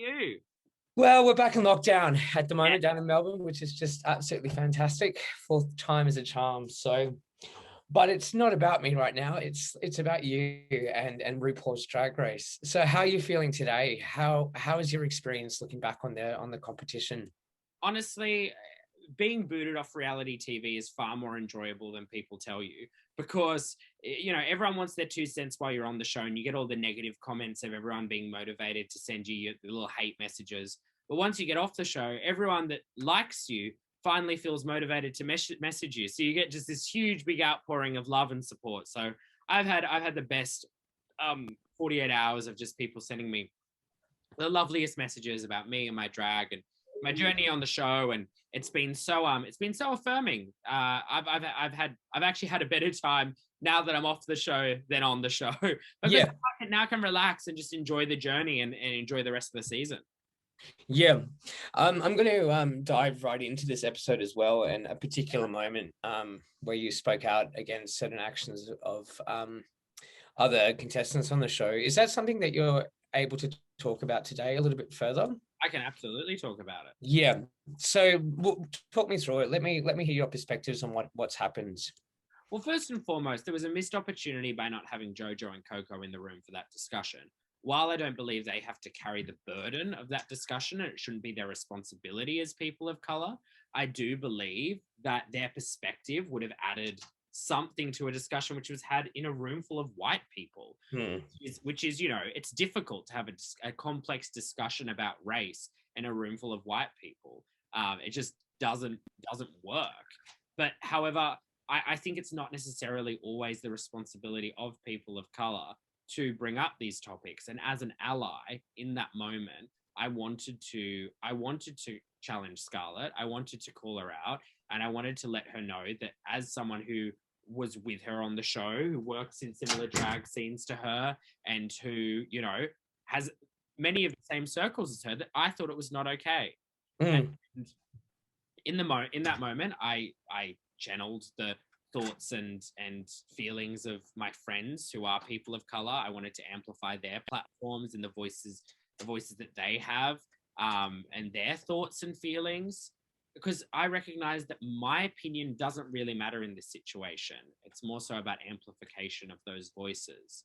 you? Well, we're back in lockdown at the moment down in Melbourne, which is just absolutely fantastic. Fourth time is a charm. So, but it's not about me right now. It's about you and RuPaul's Drag Race. So, how are you feeling today? How is your experience looking back on the competition? Honestly, being booted off reality TV is far more enjoyable than people tell you because everyone wants their 2 cents while you're on the show, and you get all the negative comments of everyone being motivated to send you the little hate messages. But once you get off the show, everyone that likes you finally feels motivated to message you. So you get just this huge big outpouring of love and support. So I've had the best 48 hours of just people sending me the loveliest messages about me and my drag and my journey on the show, and it's been so affirming. I've actually had a better time now that I'm off the show than on the show because Yeah, now I can relax and just enjoy the journey and enjoy the rest of the season. yeah. I'm going to dive right into this episode as well, and a particular moment where you spoke out against certain actions of other contestants on the show. Is that something that you're able to talk about today a little bit further? I can absolutely talk about it. Yeah. So talk me through it. Let me hear your perspectives on what's happened. Well, first and foremost, there was a missed opportunity by not having Jojo and Coco in the room for that discussion. While I don't believe they have to carry the burden of that discussion and it shouldn't be their responsibility as people of color, I do believe that their perspective would have added something to a discussion which was had in a room full of white people, which is it's difficult to have a complex discussion about race in a room full of white people. It just doesn't work. But however, I think it's not necessarily always the responsibility of people of color to bring up these topics. And as an ally in that moment, I wanted to challenge Scarlett. I wanted to call her out, and I wanted to let her know that as someone who was with her on the show, who works in similar drag scenes to her, and who has many of the same circles as her, that I thought it was not okay. And in that moment, I channeled the thoughts and feelings of my friends who are people of color. I wanted to amplify their platforms and the voices that they have, and their thoughts and feelings, because I recognize that my opinion doesn't really matter in this situation. It's more so about amplification of those voices.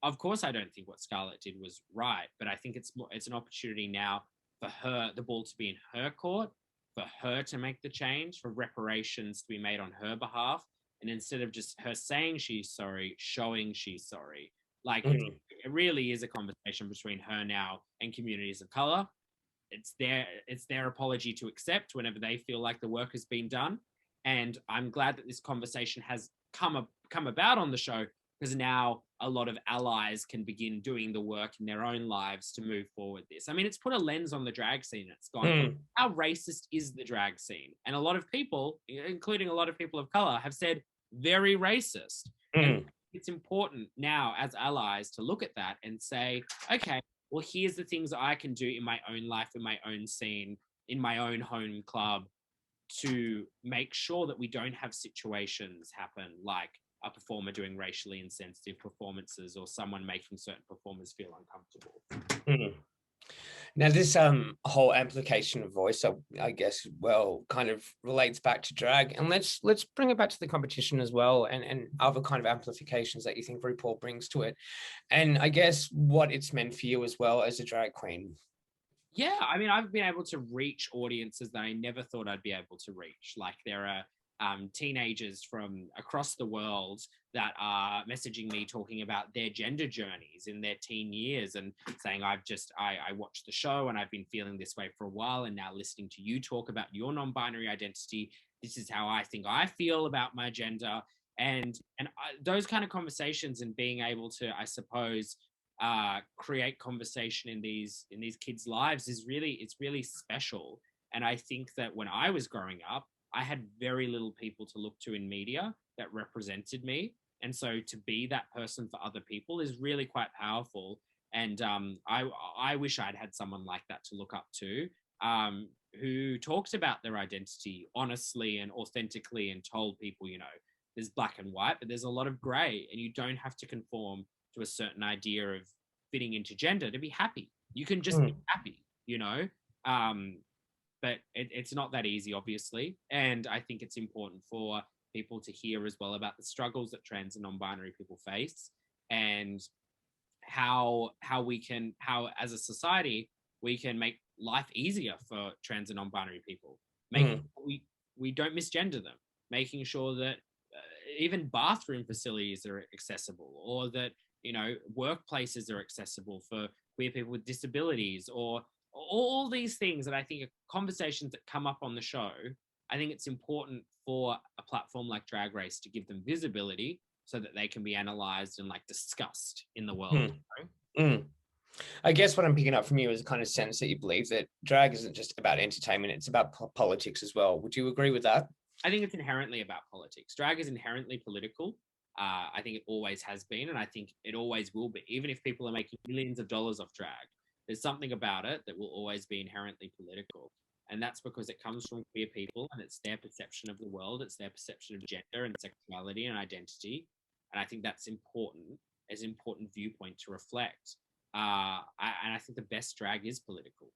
Of course, I don't think what Scarlett did was right, but I think it's an opportunity now for her, the ball to be in her court, for her to make the change, for reparations to be made on her behalf. And instead of just her saying she's sorry, showing she's sorry. Like it really is a conversation between her now and communities of color. It's their apology to accept whenever they feel like the work has been done. And I'm glad that this conversation has come about on the show, because now a lot of allies can begin doing the work in their own lives to move forward this. I mean, it's put a lens on the drag scene. It's gone, how racist is the drag scene? And a lot of people, including a lot of people of color, have said very racist. And it's important now as allies to look at that and say, okay, well, here's the things I can do in my own life, in my own scene, in my own home club, to make sure that we don't have situations happen like a performer doing racially insensitive performances or someone making certain performers feel uncomfortable. Now, this whole amplification of voice, I guess, well, kind of relates back to drag, and let's bring it back to the competition as well, and other kind of amplifications that you think RuPaul brings to it, and I guess what it's meant for you as well as a drag queen. Yeah, I mean, I've been able to reach audiences that I never thought I'd be able to reach. Like there are teenagers from across the world that are messaging me talking about their gender journeys in their teen years and saying, I watched the show and I've been feeling this way for a while, and now listening to you talk about your non-binary identity, this is how I think I feel about my gender. And those kind of conversations, and being able to, I suppose, create conversation in these kids' lives it's really special. And I think that when I was growing up, I had very little people to look to in media that represented me. And so to be that person for other people is really quite powerful. And I wish I'd had someone like that to look up to, who talks about their identity honestly and authentically and told people, there's black and white, but there's a lot of gray, and you don't have to conform to a certain idea of fitting into gender to be happy. You can just be happy, you know. But it's not that easy, obviously. And I think it's important for people to hear as well about the struggles that trans and non-binary people face, and how as a society we can make life easier for trans and non-binary people, making we don't misgender them, making sure that even bathroom facilities are accessible, or that, you know, workplaces are accessible for queer people with disabilities, or all these things that I think are conversations that come up on the show. I think it's important for a platform like Drag Race to give them visibility so that they can be analyzed and like discussed in the world. I guess what I'm picking up from you is a kind of sense that you believe that drag isn't just about entertainment, it's about politics as well. Would you agree with that? I think it's inherently about politics. Drag is inherently political. I think it always has been, and I think it always will be. Even if people are making millions of dollars off drag, there's something about it that will always be inherently political. And that's because it comes from queer people, and it's their perception of the world, it's their perception of gender and sexuality and identity. And I think that's important, as an important viewpoint to reflect. And I think the best drag is political.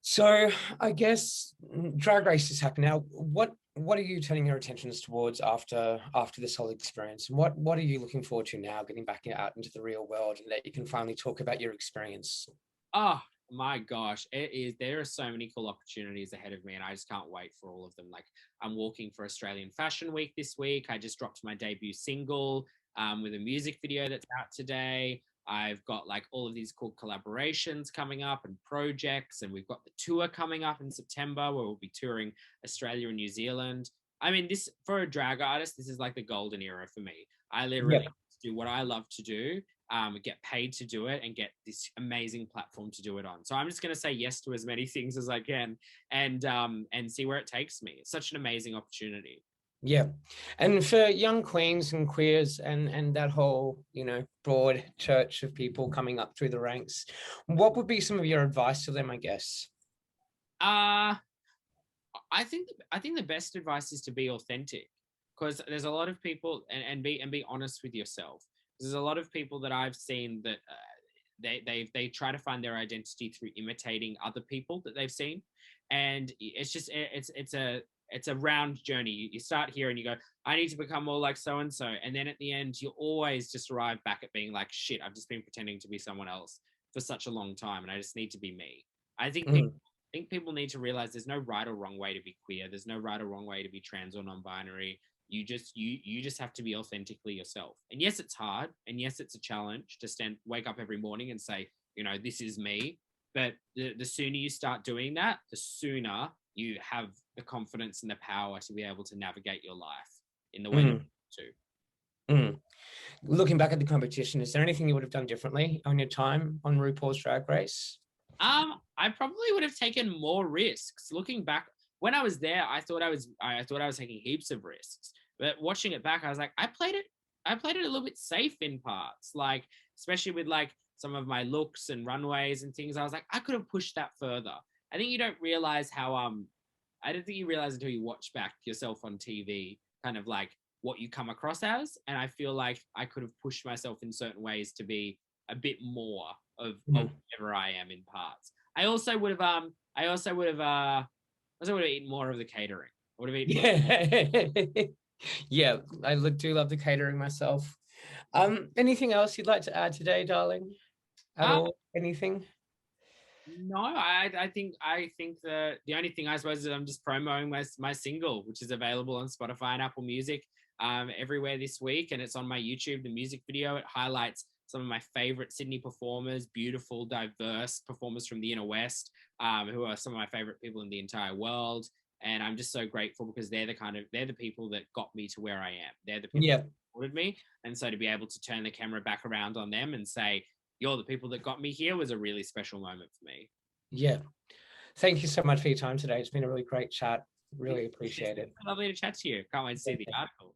So I guess Drag Race has happened now. What are you turning your attentions towards after this whole experience? And what are you looking forward to now, getting back out into the real world, and that you can finally talk about your experience? Oh my gosh, there are so many cool opportunities ahead of me, and I just can't wait for all of them. Like, I'm walking for Australian Fashion Week this week. I just dropped my debut single with a music video that's out today. I've got like all of these cool collaborations coming up and projects, and we've got the tour coming up in September where we'll be touring Australia and New Zealand. I mean, this, for a drag artist, this is like the golden era for me. I literally do what I love to do, get paid to do it, and get this amazing platform to do it on. So I'm just going to say yes to as many things as I can, and see where it takes me. It's such an amazing opportunity. Yeah. And for young queens and queers and that whole, you know, broad church of people coming up through the ranks, what would be some of your advice to them, I guess? I think the best advice is to be authentic, because there's a lot of people, and be honest with yourself. There's a lot of people that I've seen that they try to find their identity through imitating other people that they've seen, and it's a round journey. You start here and you go, I need to become more like so and so, and then at the end you always just arrive back at being like, shit, I've just been pretending to be someone else for such a long time, and I just need to be me. I think people need to realize there's no right or wrong way to be queer. There's no right or wrong way to be trans or non-binary. You just have to be authentically yourself. And yes, it's hard, and yes, it's a challenge to wake up every morning and say, you know, this is me. But the sooner you start doing that, the sooner you have the confidence and the power to be able to navigate your life in the way you want to. Looking back at the competition, is there anything you would have done differently on your time on RuPaul's Drag Race? I probably would have taken more risks. Looking back, when I was there, I thought I was taking heaps of risks. But watching it back, I was like, I played it a little bit safe in parts, like especially with like some of my looks and runways and things. I was like, I could have pushed that further. I think you don't realize how I don't think you realize until you watch back yourself on TV, kind of like what you come across as. And I feel like I could have pushed myself in certain ways to be a bit more of whatever I am in parts. I also would have eaten more of the catering. I would have eaten yeah, I do love the catering myself. Anything else you'd like to add today, darling? At all? Anything? No, I think the only thing I suppose is I'm just promoting my single, which is available on Spotify and Apple Music everywhere this week, and it's on my YouTube. The music video, it highlights some of my favorite Sydney performers, beautiful, diverse performers from the inner west, who are some of my favorite people in the entire world. And I'm just so grateful because they're the people that got me to where I am. They're the people that supported me. And so to be able to turn the camera back around on them and say, you're the people that got me here, was a really special moment for me. Yeah. Thank you so much for your time today. It's been a really great chat. Really appreciate it. Lovely to chat to you. Can't wait to see the article.